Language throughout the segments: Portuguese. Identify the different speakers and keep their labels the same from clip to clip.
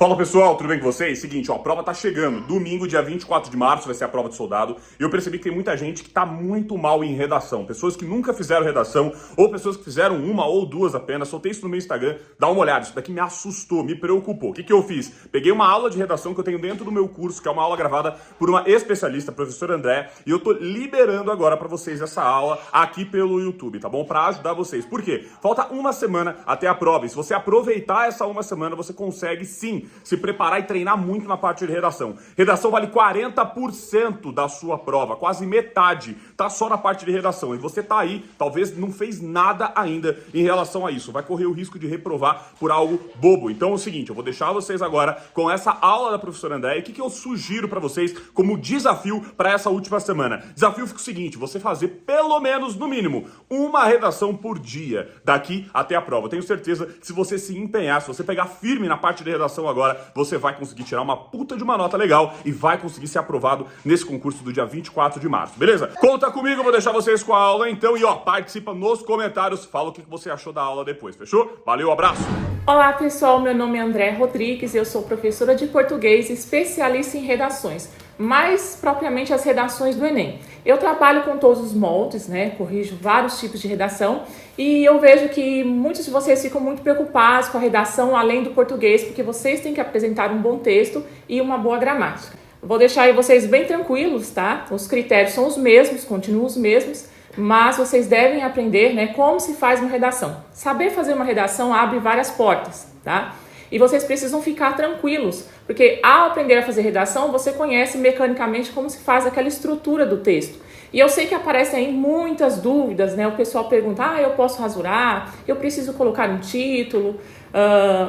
Speaker 1: Fala pessoal, tudo bem com vocês? Seguinte, ó, a prova tá chegando. Domingo, dia 24 de março, vai ser a prova de soldado. E eu percebi que tem muita gente que tá muito mal em redação. Pessoas que nunca fizeram redação, ou pessoas que fizeram uma ou duas apenas. Soltei isso no meu Instagram. Dá uma olhada, isso daqui me assustou, me preocupou. O que eu fiz? Peguei uma aula de redação que eu tenho dentro do meu curso, que é uma aula gravada por uma especialista, professora André, e eu tô liberando agora pra vocês essa aula aqui pelo YouTube, tá bom? Pra ajudar vocês. Por quê? Falta uma semana até a prova. E se você aproveitar essa uma semana, você consegue sim se preparar e treinar muito na parte de redação. Redação vale 40% da sua prova, quase metade tá só na parte de redação. E você tá aí, talvez não fez nada ainda em relação a isso. Vai correr o risco de reprovar por algo bobo. Então é o seguinte, eu vou deixar vocês agora com essa aula da professora André. E o que eu sugiro para vocês como desafio para essa última semana? Desafio fica o seguinte, você fazer pelo menos, no mínimo, uma redação por dia, daqui até a prova. Eu tenho certeza que se você se empenhar, se você pegar firme na parte de redação agora, você vai conseguir tirar uma puta de uma nota legal e vai conseguir ser aprovado nesse concurso do dia 24 de março, beleza? Conta comigo, vou deixar vocês com a aula então e ó, participa nos comentários, fala o que você achou da aula depois, fechou? Valeu, abraço!
Speaker 2: Olá pessoal, meu nome é André Rodrigues, eu sou professora de português, especialista em redações, mais propriamente as redações do Enem. Eu trabalho com todos os moldes, né? Corrijo vários tipos de redação e eu vejo que muitos de vocês ficam muito preocupados com a redação além do português, porque vocês têm que apresentar um bom texto e uma boa gramática. Vou deixar aí vocês bem tranquilos, tá? Os critérios são os mesmos, continuam os mesmos, mas vocês devem aprender, né, como se faz uma redação. Saber fazer uma redação abre várias portas, tá? E vocês precisam ficar tranquilos, porque ao aprender a fazer redação, você conhece mecanicamente como se faz aquela estrutura do texto. E eu sei que aparecem aí muitas dúvidas, né? O pessoal pergunta, eu posso rasurar? Eu preciso colocar um título?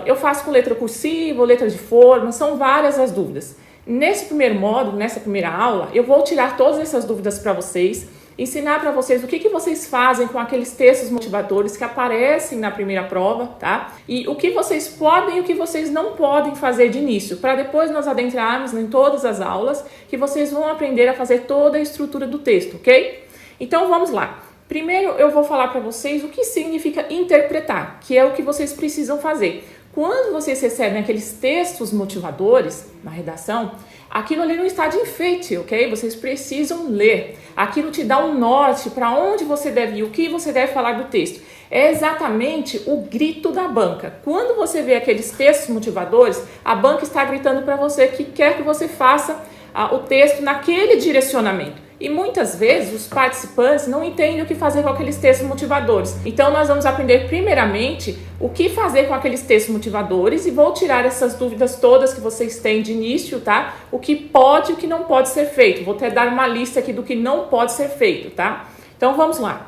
Speaker 2: Eu faço com letra cursiva ou letra de forma? São várias as dúvidas. Nesse primeiro módulo, nessa primeira aula, eu vou tirar todas essas dúvidas para vocês, ensinar para vocês o que vocês fazem com aqueles textos motivadores que aparecem na primeira prova, tá? E o que vocês podem e o que vocês não podem fazer de início, para depois nós adentrarmos em todas as aulas que vocês vão aprender a fazer toda a estrutura do texto, ok? Então vamos lá. Primeiro eu vou falar para vocês o que significa interpretar, que é o que vocês precisam fazer. Quando vocês recebem aqueles textos motivadores na redação, aquilo ali não está de enfeite, ok? Vocês precisam ler. Aquilo te dá um norte para onde você deve ir, o que você deve falar do texto. É exatamente o grito da banca. Quando você vê aqueles textos motivadores, a banca está gritando para você que quer que você faça o texto naquele direcionamento. E muitas vezes os participantes não entendem o que fazer com aqueles textos motivadores. Então nós vamos aprender primeiramente o que fazer com aqueles textos motivadores e vou tirar essas dúvidas todas que vocês têm de início, tá? O que pode e o que não pode ser feito. Vou até dar uma lista aqui do que não pode ser feito, tá? Então vamos lá.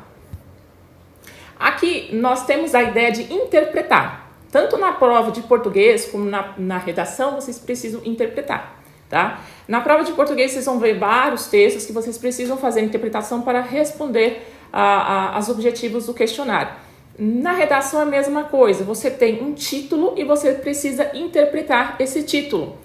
Speaker 2: Aqui nós temos a ideia de interpretar. Tanto na prova de português como na redação vocês precisam interpretar. Tá? Na prova de português vocês vão ver vários textos que vocês precisam fazer interpretação para responder aos objetivos do questionário. Na redação é a mesma coisa, você tem um título e você precisa interpretar esse título.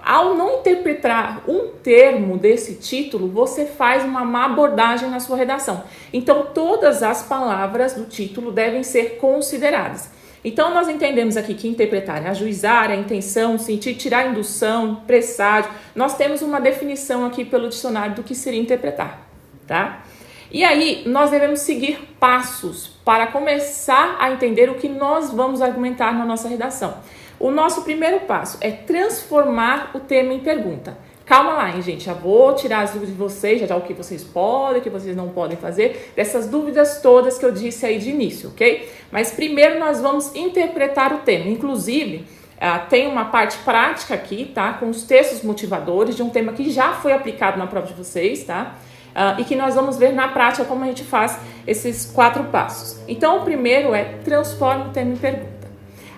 Speaker 2: Ao não interpretar um termo desse título, você faz uma má abordagem na sua redação. Então todas as palavras do título devem ser consideradas. Então, nós entendemos aqui que interpretar é ajuizar, a intenção, sentir, tirar a indução, presságio. Nós temos uma definição aqui pelo dicionário do que seria interpretar, tá? E aí, nós devemos seguir passos para começar a entender o que nós vamos argumentar na nossa redação. O nosso primeiro passo é transformar o tema em pergunta. Calma lá, hein, gente? Já vou tirar as dúvidas de vocês, já o que vocês podem, o que vocês não podem fazer, dessas dúvidas todas que eu disse aí de início, ok? Mas primeiro nós vamos interpretar o tema. Inclusive, tem uma parte prática aqui, tá? Com os textos motivadores de um tema que já foi aplicado na prova de vocês, tá? E que nós vamos ver na prática como a gente faz esses 4 passos. Então, o primeiro é transforme o tema em pergunta.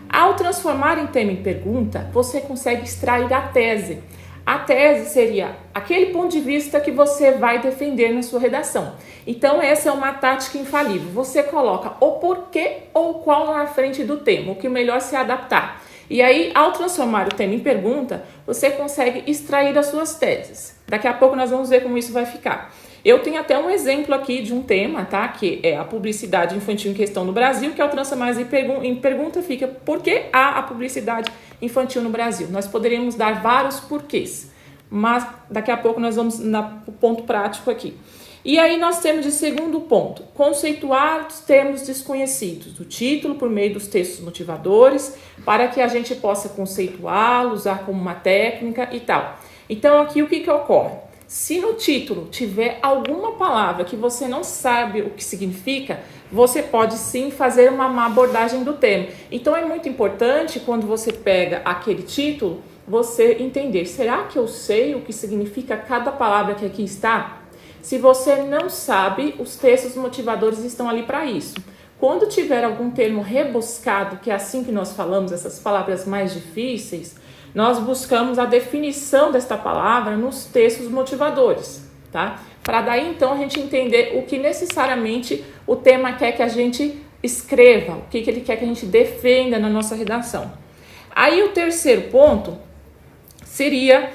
Speaker 2: Ao transformar em tema em pergunta, você consegue extrair a tese. A tese seria aquele ponto de vista que você vai defender na sua redação. Então, essa é uma tática infalível. Você coloca o porquê ou qual na frente do tema, o que melhor se adaptar. E aí, ao transformar o tema em pergunta, você consegue extrair as suas teses. Daqui a pouco nós vamos ver como isso vai ficar. Eu tenho até um exemplo aqui de um tema, tá? Que é a publicidade infantil em questão no Brasil, que ao transformar em pergunta fica: por que há a publicidade infantil no Brasil? Nós poderíamos dar vários porquês, mas daqui a pouco nós vamos no ponto prático aqui. E aí nós temos de segundo ponto, conceituar os termos desconhecidos do título por meio dos textos motivadores, para que a gente possa conceituá-lo, usar como uma técnica e tal. Então aqui o que ocorre? Se no título tiver alguma palavra que você não sabe o que significa, você pode sim fazer uma má abordagem do tema. Então é muito importante, quando você pega aquele título, você entender: será que eu sei o que significa cada palavra que aqui está? Se você não sabe, os textos motivadores estão ali para isso. Quando tiver algum termo rebuscado, que é assim que nós falamos, essas palavras mais difíceis, nós buscamos a definição desta palavra nos textos motivadores, tá? Para daí então a gente entender o que necessariamente o tema quer que a gente escreva, o que ele quer que a gente defenda na nossa redação. Aí o terceiro ponto seria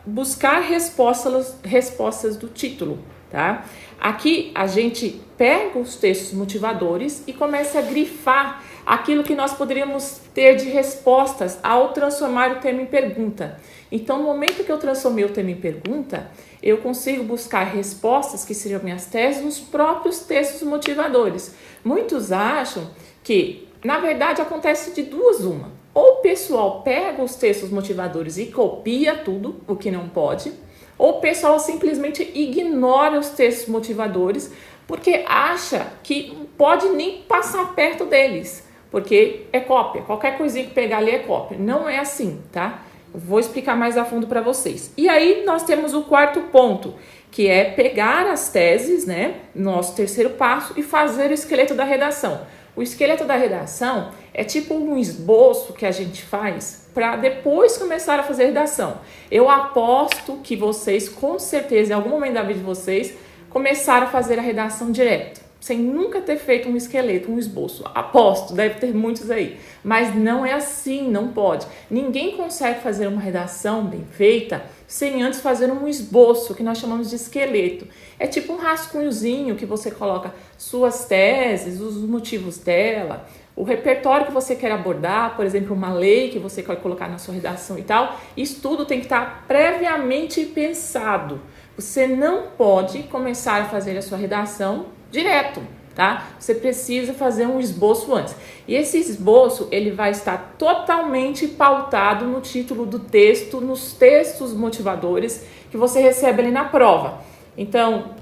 Speaker 2: buscar respostas do título, tá? Aqui a gente pega os textos motivadores e começa a grifar aquilo que nós poderíamos ter de respostas ao transformar o tema em pergunta. Então, no momento que eu transformei o tema em pergunta, eu consigo buscar respostas, que seriam minhas teses, nos próprios textos motivadores. Muitos acham que, na verdade, acontece de duas uma. Ou o pessoal pega os textos motivadores e copia tudo, o que não pode, ou o pessoal simplesmente ignora os textos motivadores porque acha que pode nem passar perto deles, porque é cópia, qualquer coisinha que pegar ali é cópia. Não é assim, tá? Eu vou explicar mais a fundo para vocês. E aí nós temos o quarto ponto, que é pegar as teses, né, nosso terceiro passo, e fazer o esqueleto da redação. O esqueleto da redação é tipo um esboço que a gente faz para depois começar a fazer a redação. Eu aposto que vocês, com certeza, em algum momento da vida de vocês, começaram a fazer a redação direto, sem nunca ter feito um esqueleto, um esboço. Aposto, deve ter muitos aí. Mas não é assim, não pode. Ninguém consegue fazer uma redação bem feita sem antes fazer um esboço, que nós chamamos de esqueleto. É tipo um rascunhozinho que você coloca suas teses, os motivos dela, o repertório que você quer abordar, por exemplo, uma lei que você quer colocar na sua redação e tal. Isso tudo tem que estar previamente pensado. Você não pode começar a fazer a sua redação direto, tá? Você precisa fazer um esboço antes. E esse esboço, ele vai estar totalmente pautado no título do texto, nos textos motivadores que você recebe ali na prova. Então,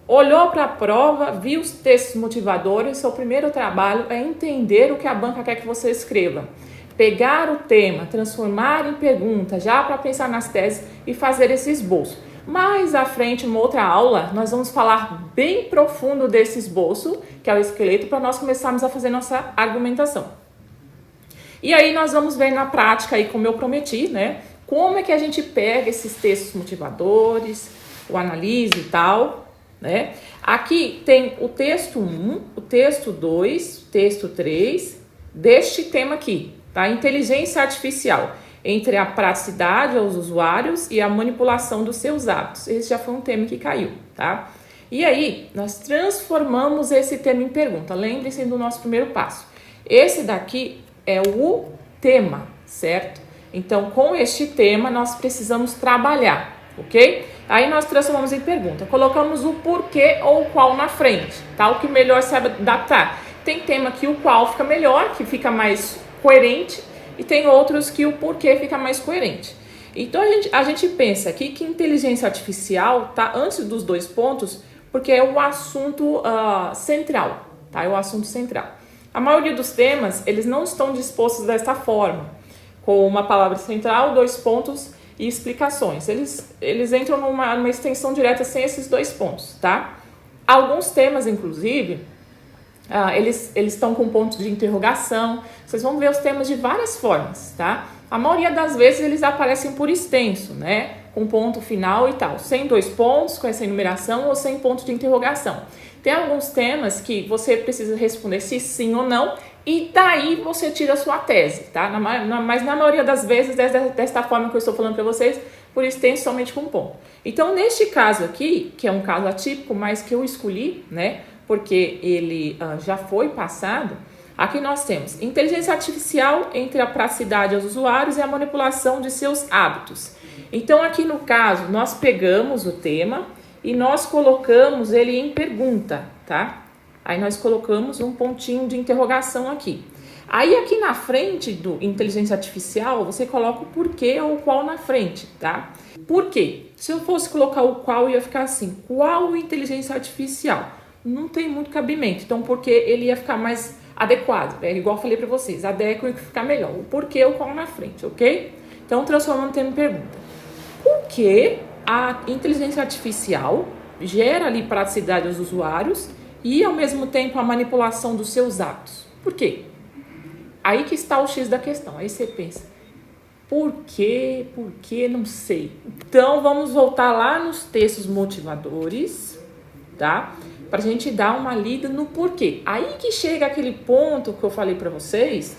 Speaker 2: olhou para a prova, viu os textos motivadores, seu primeiro trabalho é entender o que a banca quer que você escreva. Pegar o tema, transformar em pergunta, já para pensar nas teses e fazer esse esboço. Mais à frente, uma outra aula, nós vamos falar bem profundo desse esboço, que é o esqueleto, para nós começarmos a fazer nossa argumentação. E aí nós vamos ver na prática, aí, como eu prometi, né? Como é que a gente pega esses textos motivadores, o analise e tal, né? Aqui tem o texto 1, o texto 2, o texto 3, deste tema aqui, tá? Inteligência artificial. Entre a praticidade aos usuários e a manipulação dos seus hábitos. Esse já foi um tema que caiu, tá? E aí, nós transformamos esse tema em pergunta. Lembre-se do nosso primeiro passo. Esse daqui é o tema, certo? Então, com este tema, nós precisamos trabalhar, ok? Aí, nós transformamos em pergunta. Colocamos o porquê ou o qual na frente, tá? O que melhor se adaptar. Tem tema que o qual fica melhor, que fica mais coerente, e tem outros que o porquê fica mais coerente. Então, a gente pensa aqui que inteligência artificial está antes dos dois pontos, porque é o assunto central, tá? É o assunto central. A maioria dos temas, eles não estão dispostos desta forma, com uma palavra central, dois pontos e explicações. Eles entram numa extensão direta sem esses dois pontos, tá? Alguns temas, inclusive, eles estão com pontos de interrogação. Vocês vão ver os temas de várias formas, tá? A maioria das vezes eles aparecem por extenso, né? Com ponto final e tal. Sem dois pontos, com essa enumeração, ou sem ponto de interrogação. Tem alguns temas que você precisa responder se sim ou não, e daí você tira a sua tese, tá? Mas na maioria das vezes, desta forma que eu estou falando para vocês, por extenso somente com ponto. Então, neste caso aqui, que é um caso atípico, mas que eu escolhi, né, porque ele já foi passado, aqui nós temos inteligência artificial entre a praticidade aos usuários e a manipulação de seus hábitos. Então, aqui no caso, nós pegamos o tema e nós colocamos ele em pergunta, tá? Aí nós colocamos um pontinho de interrogação aqui. Aí aqui na frente do inteligência artificial, você coloca o porquê ou o qual na frente, tá? Por quê? Se eu fosse colocar o qual, ia ficar assim, qual inteligência artificial? Não tem muito cabimento, então porque ele ia ficar mais adequado, né? Igual eu falei para vocês, adequado e ficar melhor, o porquê ou o qual na frente, ok? Então transformando o tema em pergunta. Por que a inteligência artificial gera ali praticidade aos usuários e ao mesmo tempo a manipulação dos seus hábitos? Por quê? Aí que está o X da questão. Aí você pensa, por quê? Por quê? Não sei. Então, vamos voltar lá nos textos motivadores, tá? Pra gente dar uma lida no porquê. Aí que chega aquele ponto que eu falei pra vocês,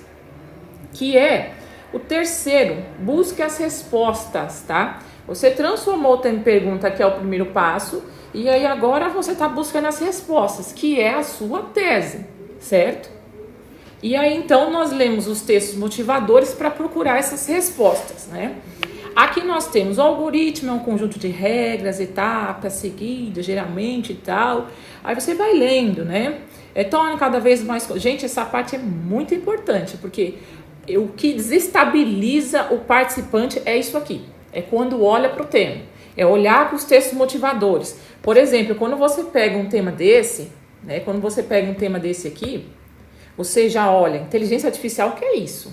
Speaker 2: que é o terceiro, busque as respostas, tá? Você transformou o tema em pergunta, que é o primeiro passo, e aí agora você tá buscando as respostas, que é a sua tese, certo? E aí, então, nós lemos os textos motivadores para procurar essas respostas, né? Aqui nós temos o algoritmo, é um conjunto de regras, etapas seguidas, geralmente e tal. Aí você vai lendo, né? Torna cada vez mais... Gente, essa parte é muito importante, porque o que desestabiliza o participante é isso aqui. É quando olha para o tema. É olhar para os textos motivadores. Por exemplo, quando você pega um tema desse, né? Quando você pega um tema desse aqui... Você já olha, inteligência artificial, o que é isso?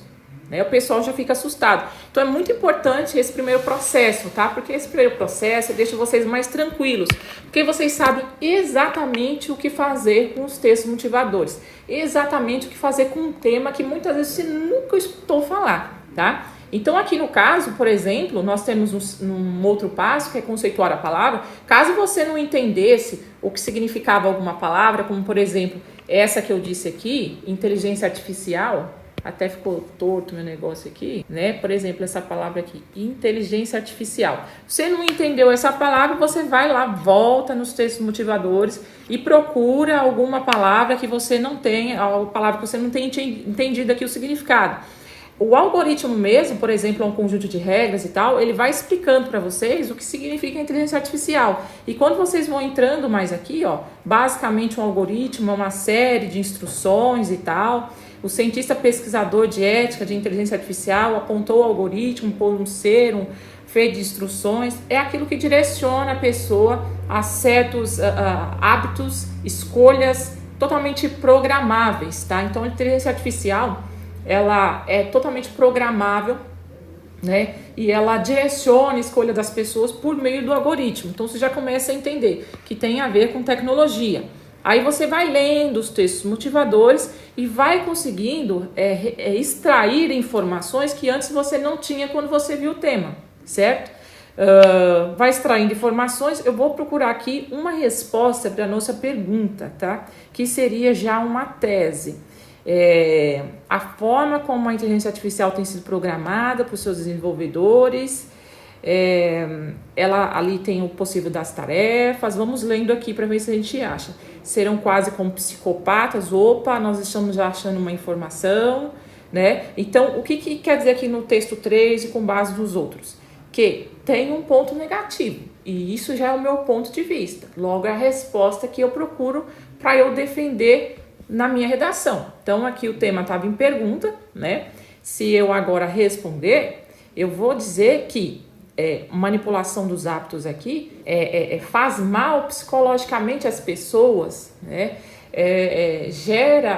Speaker 2: Né? O pessoal já fica assustado. Então é muito importante esse primeiro processo, tá? Porque esse primeiro processo deixa vocês mais tranquilos. Porque vocês sabem exatamente o que fazer com os textos motivadores. Exatamente o que fazer com um tema que muitas vezes você nunca escutou falar, tá? Então aqui no caso, por exemplo, nós temos um outro passo que é conceituar a palavra. Caso você não entendesse o que significava alguma palavra, como por exemplo... Essa que eu disse aqui, inteligência artificial, até ficou torto meu negócio aqui, né? Por exemplo, essa palavra aqui, inteligência artificial. Você não entendeu essa palavra, você vai lá, volta nos textos motivadores e procura alguma palavra que você não tenha, a palavra que você não tenha entendido aqui o significado. O algoritmo mesmo, por exemplo, é um conjunto de regras e tal, ele vai explicando para vocês o que significa a inteligência artificial. E quando vocês vão entrando mais aqui, ó, basicamente um algoritmo é uma série de instruções e tal. O cientista pesquisador de ética de inteligência artificial apontou o algoritmo por um ser, um feito de instruções. É aquilo que direciona a pessoa a certos hábitos, escolhas totalmente programáveis, tá? Então, a inteligência artificial... ela é totalmente programável, né? E ela direciona a escolha das pessoas por meio do algoritmo. Então você já começa a entender que tem a ver com tecnologia. Aí você vai lendo os textos motivadores e vai conseguindo extrair informações que antes você não tinha quando você viu o tema, certo? Vai extraindo informações. Eu vou procurar aqui uma resposta para a nossa pergunta, tá? Que seria já uma tese. A forma como a inteligência artificial tem sido programada por seus desenvolvedores, ela ali tem o possível das tarefas. Vamos lendo aqui para ver se a gente acha. Serão quase como psicopatas. Opa, nós estamos já achando uma informação, né? Então, o que quer dizer aqui no texto 3 e com base nos outros? Que tem um ponto negativo, e isso já é o meu ponto de vista. Logo, é a resposta que eu procuro para eu defender na minha redação. Então, aqui o tema estava em pergunta, né? Se eu agora responder, eu vou dizer que manipulação dos hábitos aqui faz mal psicologicamente às pessoas, né? Gera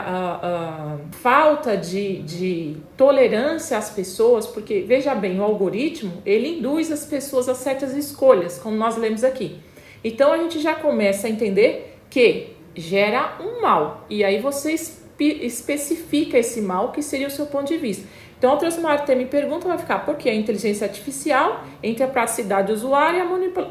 Speaker 2: falta de tolerância às pessoas, porque, veja bem, o algoritmo, ele induz as pessoas a certas escolhas, como nós lemos aqui. Então, a gente já começa a entender que gera um mal, e aí você especifica esse mal, que seria o seu ponto de vista. Então, ao transformar o tema em pergunta, vai ficar por que a inteligência artificial entre a praticidade do usuário e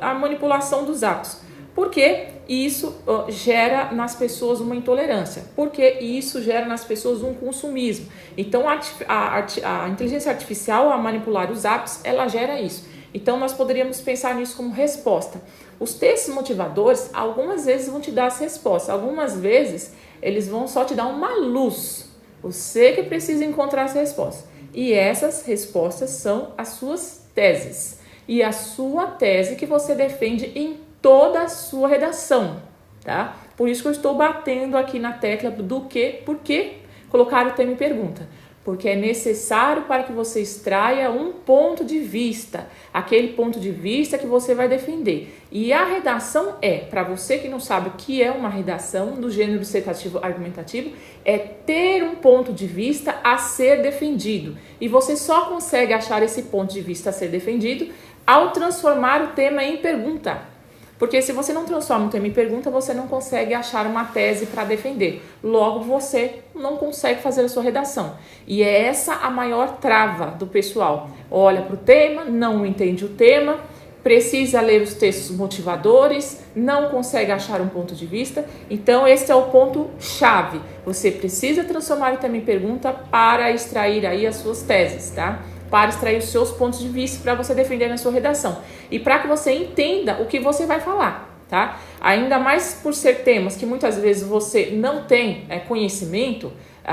Speaker 2: a manipulação dos hábitos? Porque isso gera nas pessoas uma intolerância, porque isso gera nas pessoas um consumismo. Então, a inteligência artificial, a manipular os hábitos, ela gera isso. Então, nós poderíamos pensar nisso como resposta. Os textos motivadores, algumas vezes vão te dar as respostas, algumas vezes eles vão só te dar uma luz. Você que precisa encontrar as respostas. E essas respostas são as suas teses. E a sua tese que você defende em toda a sua redação, tá? Por isso que eu estou batendo aqui na tecla do que, por que colocar o tema em pergunta. Porque é necessário para que você extraia um ponto de vista, aquele ponto de vista que você vai defender. E a redação para você que não sabe o que é uma redação do gênero dissertativo argumentativo, é ter um ponto de vista a ser defendido. E você só consegue achar esse ponto de vista a ser defendido ao transformar o tema em pergunta. Porque se você não transforma o tema em pergunta, você não consegue achar uma tese para defender. Logo, você não consegue fazer a sua redação. E é essa a maior trava do pessoal. Olha para o tema, não entende o tema, precisa ler os textos motivadores, não consegue achar um ponto de vista. Então, esse é o ponto chave. Você precisa transformar o tema em pergunta para extrair aí as suas teses, tá? Para extrair os seus pontos de vista para você defender na sua redação. E para que você entenda o que você vai falar, tá? Ainda mais por ser temas que muitas vezes você não tem conhecimento,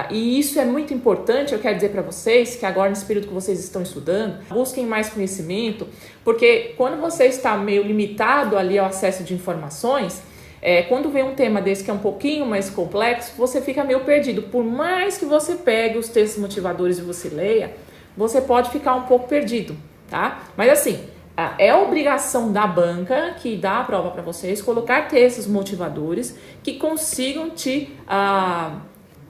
Speaker 2: e isso é muito importante, eu quero dizer para vocês que agora nesse período que vocês estão estudando, busquem mais conhecimento, porque quando você está meio limitado ali ao acesso de informações, quando vem um tema desse que é um pouquinho mais complexo, você fica meio perdido. Por mais que você pegue os textos motivadores e você leia, você pode ficar um pouco perdido, tá? Mas assim, é obrigação da banca que dá a prova para vocês colocar textos motivadores que consigam te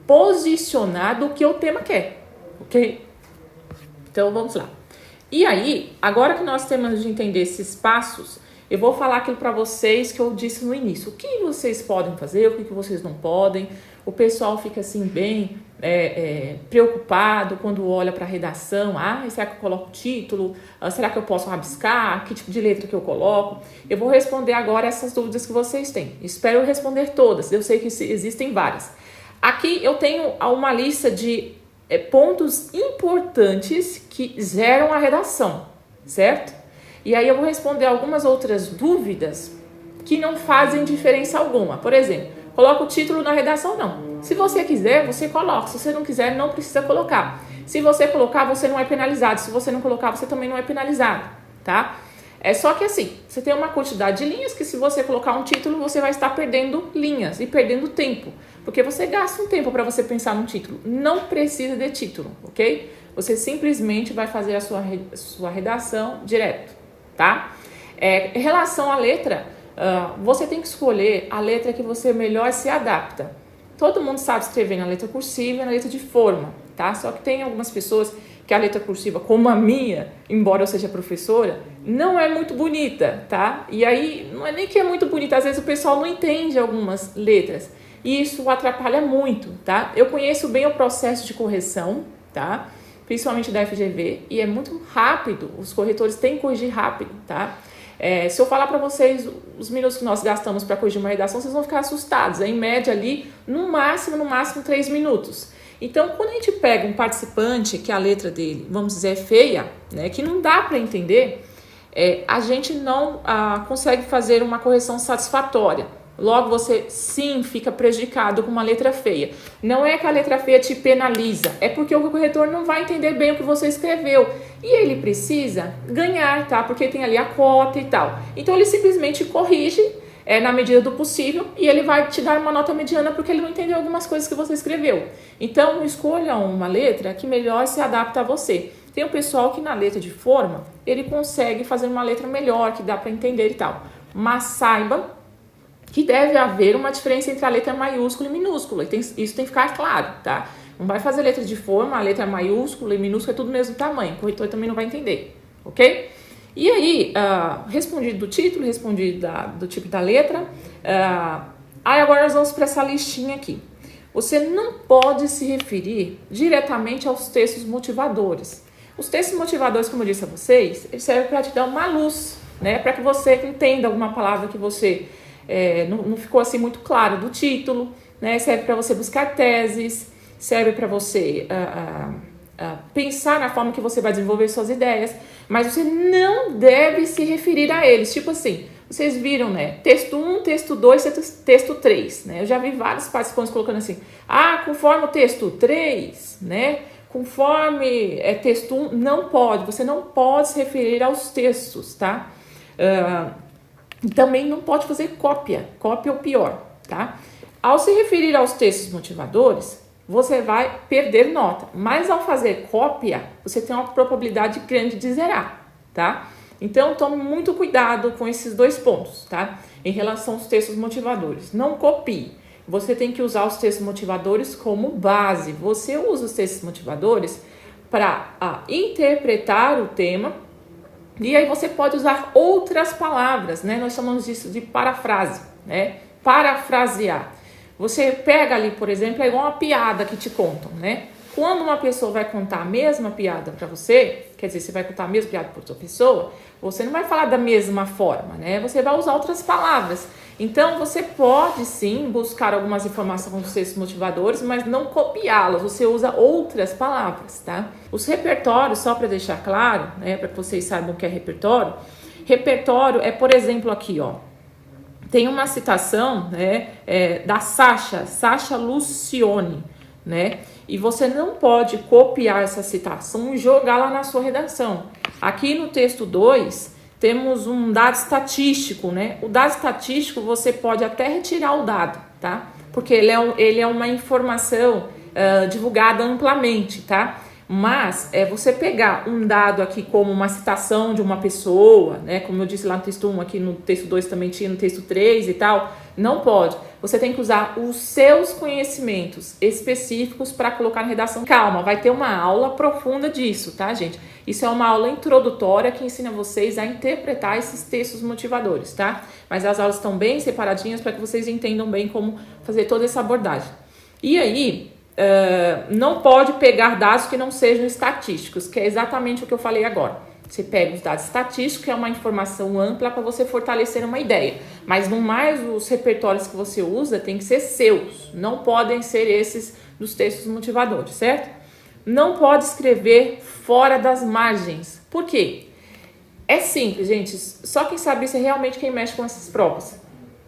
Speaker 2: posicionar do que o tema quer, ok? Então vamos lá. E aí, agora que nós temos de entender esses passos, eu vou falar aquilo para vocês que eu disse no início. O que vocês podem fazer, o que vocês não podem. O pessoal fica assim bem preocupado quando olha para a redação. Será que eu coloco o título? Será que eu posso rabiscar? Que tipo de letra que eu coloco? Eu vou responder agora essas dúvidas que vocês têm. Espero responder todas. Eu sei que existem várias. Aqui eu tenho uma lista de pontos importantes que zeram a redação, certo? E aí eu vou responder algumas outras dúvidas que não fazem diferença alguma. Por exemplo, coloca o título na redação? Não. Se você quiser, você coloca. Se você não quiser, não precisa colocar. Se você colocar, você não é penalizado. Se você não colocar, você também não é penalizado, tá? É só que assim, você tem uma quantidade de linhas que se você colocar um título, você vai estar perdendo linhas e perdendo tempo. Porque você gasta um tempo para você pensar num título. Não precisa de título, ok? Você simplesmente vai fazer a sua redação direto, tá? Em relação à letra, você tem que escolher a letra que você melhor se adapta. Todo mundo sabe escrever na letra cursiva e na letra de forma, tá? Só que tem algumas pessoas que a letra cursiva, como a minha, embora eu seja professora, não é muito bonita, tá? E aí, não é nem que é muito bonita, às vezes o pessoal não entende algumas letras. E isso atrapalha muito, tá? Eu conheço bem o processo de correção, tá? Principalmente da FGV, e é muito rápido, os corretores têm que corrigir rápido, tá? Se eu falar para vocês os minutos que nós gastamos para corrigir uma redação, vocês vão ficar assustados. Em média ali, no máximo 3 minutos. Então, quando a gente pega um participante que a letra dele, vamos dizer, é feia, né, que não dá para entender, a gente não consegue fazer uma correção satisfatória. Logo, você sim fica prejudicado com uma letra feia. Não é que a letra feia te penaliza, é porque o corretor não vai entender bem o que você escreveu. E ele precisa ganhar, tá? Porque tem ali a cota e tal. Então, ele simplesmente corrige na medida do possível e ele vai te dar uma nota mediana porque ele não entendeu algumas coisas que você escreveu. Então, escolha uma letra que melhor se adapta a você. Tem um pessoal que na letra de forma, ele consegue fazer uma letra melhor, que dá para entender e tal. Mas saiba que deve haver uma diferença entre a letra maiúscula e minúscula. Isso tem que ficar claro, tá? Não vai fazer letra de forma, a letra maiúscula e minúscula é tudo do mesmo tamanho. O corretor também não vai entender, ok? E aí, respondi do título, respondi do tipo da letra. Aí agora nós vamos para essa listinha aqui. Você não pode se referir diretamente aos textos motivadores. Os textos motivadores, como eu disse a vocês, eles servem para te dar uma luz, né? Para que você entenda alguma palavra que você não ficou assim muito claro do título, né? Serve para você buscar teses, serve para você pensar na forma que você vai desenvolver suas ideias, mas você não deve se referir a eles. Tipo assim, vocês viram, né? Texto 1, texto 2, texto 3, né? Eu já vi vários participantes colocando assim, conforme o texto 3, né? Conforme texto 1, não pode, você não pode se referir aos textos, tá? Também não pode fazer cópia é o pior, tá? Ao se referir aos textos motivadores, você vai perder nota, mas ao fazer cópia, você tem uma probabilidade grande de zerar, tá? Então, tome muito cuidado com esses dois pontos, tá? Em relação aos textos motivadores. Não copie. Você tem que usar os textos motivadores como base. Você usa os textos motivadores para interpretar o tema e aí você pode usar outras palavras, né? Nós chamamos disso de parafrase, né? Parafrasear. Você pega ali, por exemplo, é igual uma piada que te contam, né? Quando uma pessoa vai contar a mesma piada para você, quer dizer, você vai contar a mesma piada para outra pessoa, você não vai falar da mesma forma, né? Você vai usar outras palavras. Então, você pode sim buscar algumas informações nos textos motivadores, mas não copiá-las. Você usa outras palavras, tá? Os repertórios, só para deixar claro, né, para que vocês saibam o que é repertório. Repertório é, por exemplo, aqui, ó. Tem uma citação, né, da Sacha Lucione, né? E você não pode copiar essa citação e jogar lá na sua redação. Aqui no texto 2, temos um dado estatístico, né? O dado estatístico você pode até retirar o dado, tá? Porque ele é uma informação divulgada amplamente, tá? Mas você pegar um dado aqui como uma citação de uma pessoa, né? Como eu disse lá no texto 1, aqui no texto 2 também tinha, no texto 3 e tal, não pode. Você tem que usar os seus conhecimentos específicos para colocar na redação. Calma, vai ter uma aula profunda disso, tá, gente? Isso é uma aula introdutória que ensina vocês a interpretar esses textos motivadores, tá? Mas as aulas estão bem separadinhas para que vocês entendam bem como fazer toda essa abordagem. E aí, não pode pegar dados que não sejam estatísticos, que é exatamente o que eu falei agora. Você pega os dados estatísticos, que é uma informação ampla para você fortalecer uma ideia. Mas no mais, os repertórios que você usa tem que ser seus. Não podem ser esses dos textos motivadores, certo? Não pode escrever fora das margens. Por quê? É simples, gente. Só quem sabe isso é realmente quem mexe com essas provas.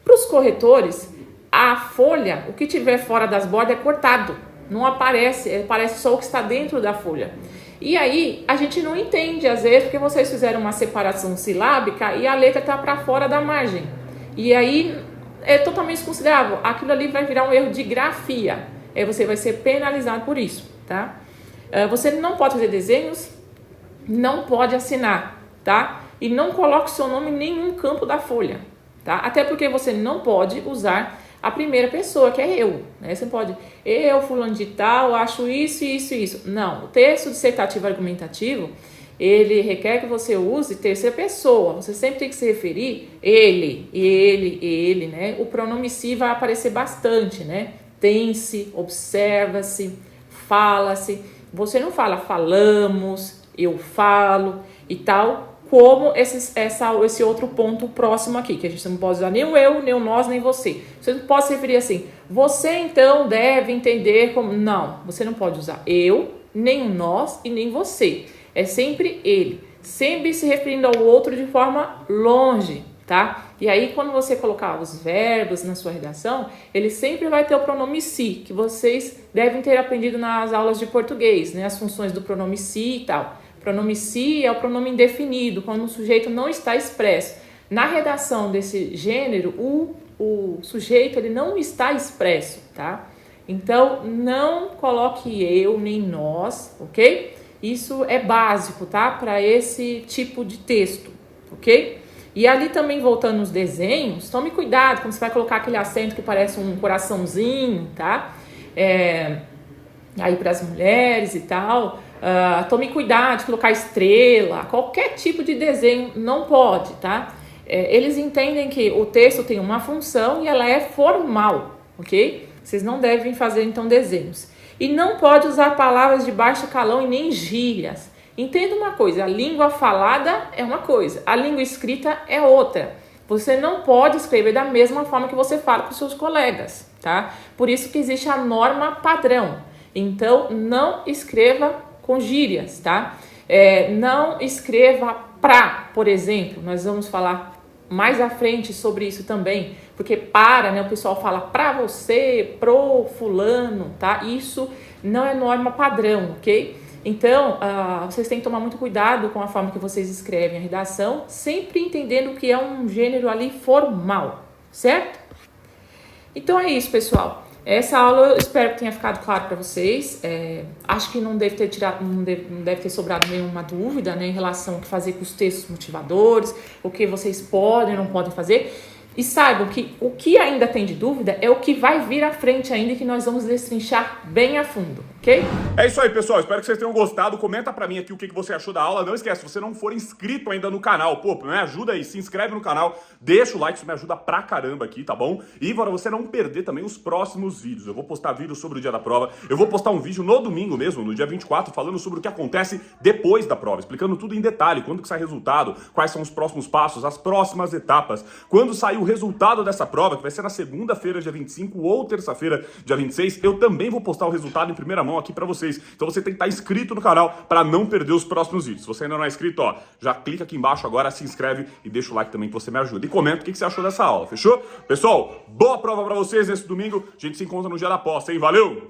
Speaker 2: Para os corretores, a folha, o que tiver fora das bordas é cortado. Não aparece, aparece só o que está dentro da folha. E aí, a gente não entende, às vezes, porque vocês fizeram uma separação silábica e a letra está para fora da margem. E aí, é totalmente desconsiderável. Aquilo ali vai virar um erro de grafia. Aí você vai ser penalizado por isso, tá? Você não pode fazer desenhos, não pode assinar, tá? E não coloque seu nome em nenhum campo da folha, tá? Até porque você não pode usar a primeira pessoa, que é eu, né? Você pode, eu, fulano de tal, acho isso, isso e isso. Não, o texto dissertativo argumentativo, ele requer que você use terceira pessoa. Você sempre tem que se referir ele, né? O pronome se vai aparecer bastante, né? Tem-se, observa-se, fala-se. Você não fala falamos, eu falo e tal, como esse outro ponto próximo aqui, que a gente não pode usar nem o eu, nem o nós, nem você. Você não pode se referir assim, você então deve entender como... Não, você não pode usar eu, nem o nós e nem você. É sempre ele, sempre se referindo ao outro de forma longe, tá? E aí, quando você colocar os verbos na sua redação, ele sempre vai ter o pronome se, que vocês devem ter aprendido nas aulas de português, né? As funções do pronome se e tal. Pronome se é o pronome indefinido, quando o sujeito não está expresso. Na redação desse gênero, o sujeito ele não está expresso, tá? Então, não coloque eu nem nós, ok? Isso é básico, tá? Para esse tipo de texto, ok? E ali também, voltando nos desenhos, tome cuidado quando você vai colocar aquele acento que parece um coraçãozinho, tá? Aí para as mulheres e tal... tome cuidado de colocar estrela, qualquer tipo de desenho não pode, tá? Eles entendem que o texto tem uma função e ela é formal, ok? Vocês não devem fazer, então, desenhos. E não pode usar palavras de baixo calão e nem gírias. Entenda uma coisa, a língua falada é uma coisa, a língua escrita é outra. Você não pode escrever da mesma forma que você fala com seus colegas, tá? Por isso que existe a norma padrão. Então, não escreva com gírias, tá? Não escreva pra, por exemplo, nós vamos falar mais à frente sobre isso também, porque né, o pessoal fala pra você, pro fulano, tá? Isso não é norma padrão, ok? Então, vocês têm que tomar muito cuidado com a forma que vocês escrevem a redação, sempre entendendo que é um gênero ali formal, certo? Então é isso, pessoal. Essa aula eu espero que tenha ficado claro para vocês. Acho que não deve ter sobrado nenhuma dúvida, né, em relação ao que fazer com os textos motivadores, o que vocês podem e não podem fazer. E saibam que o que ainda tem de dúvida é o que vai vir à frente ainda, que nós vamos destrinchar bem a fundo, ok?
Speaker 1: É isso aí, pessoal. Espero que vocês tenham gostado. Comenta pra mim aqui o que você achou da aula. Não esquece, se você não for inscrito ainda no canal, pô, me ajuda aí, se inscreve no canal, deixa o like, isso me ajuda pra caramba aqui, tá bom? E para você não perder também os próximos vídeos. Eu vou postar vídeos sobre o dia da prova. Eu vou postar um vídeo no domingo mesmo, no dia 24, falando sobre o que acontece depois da prova, explicando tudo em detalhe, quando que sai resultado, quais são os próximos passos, as próximas etapas, quando sair o resultado dessa prova, que vai ser na segunda-feira, dia 25, ou terça-feira, dia 26, eu também vou postar o resultado em primeira mão aqui pra vocês. Então você tem que estar inscrito no canal para não perder os próximos vídeos. Se você ainda não é inscrito, ó, já clica aqui embaixo agora, se inscreve e deixa o like também que você me ajuda. E comenta o que você achou dessa aula, fechou? Pessoal, boa prova para vocês nesse domingo. A gente se encontra no dia da posse, hein? Valeu!